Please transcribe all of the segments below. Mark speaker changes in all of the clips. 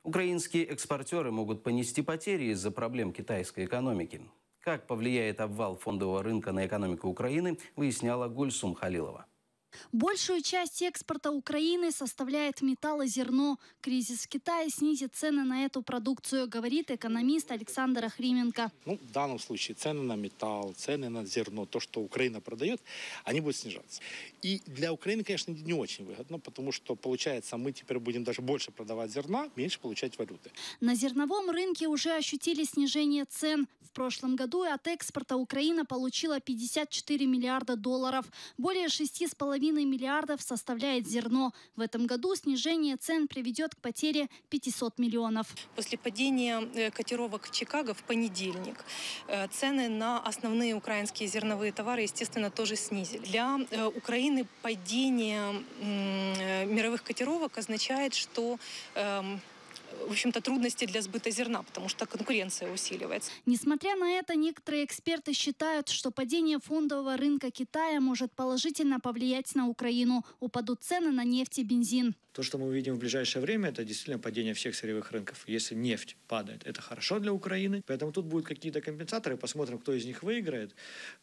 Speaker 1: Украинские экспортеры могут понести потери из-за проблем китайской экономики. Как повлияет обвал фондового рынка на экономику Украины, выясняла Гульсум Халилова.
Speaker 2: Большую часть экспорта Украины составляет металл и зерно. Кризис в Китае снизит цены на эту продукцию, говорит экономист Александр Охрименко.
Speaker 3: В данном случае цены на металл, цены на зерно, то, что Украина продает, они будут снижаться. И для Украины, конечно, не очень выгодно, потому что, получается, мы теперь будем даже больше продавать зерна, меньше получать валюты.
Speaker 2: На зерновом рынке уже ощутили снижение цен. В прошлом году от экспорта Украина получила 54 миллиарда долларов. Более 6,5 миллиардов составляет зерно. В этом году снижение цен приведет к потере 500 миллионов.
Speaker 4: После падения котировок в Чикаго в понедельник цены на основные украинские зерновые товары, естественно, тоже снизили. Для Украины падение мировых котировок означает, что в общем-то, трудности для сбыта зерна, потому что конкуренция усиливается.
Speaker 2: Несмотря на это, некоторые эксперты считают, что падение фондового рынка Китая может положительно повлиять на Украину. Упадут цены на нефть и бензин.
Speaker 5: То, что мы увидим в ближайшее время, это действительно падение всех сырьевых рынков. Если нефть падает, это хорошо для Украины. Поэтому тут будут какие-то компенсаторы, посмотрим, кто из них выиграет.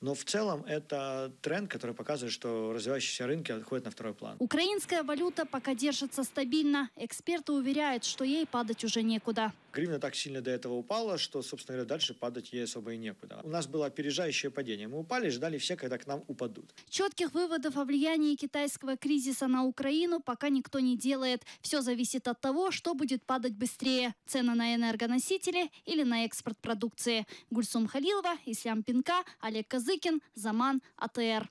Speaker 5: Но в целом это тренд, который показывает, что развивающиеся рынки отходят на второй план.
Speaker 2: Украинская валюта пока держится стабильно. Эксперты уверяют, что ей падать уже некуда.
Speaker 5: Гривна так сильно до этого упала, что, собственно говоря, дальше падать ей особо и некуда. У нас было опережающее падение. Мы упали и ждали все, когда к нам упадут.
Speaker 2: Четких выводов о влиянии китайского кризиса на Украину пока никто не делает. Все зависит от того, что будет падать быстрее. Цены на энергоносители или на экспорт продукции. Гульсум Халилова, Ислам Пинка, Олег Козыкин, Заман, АТР.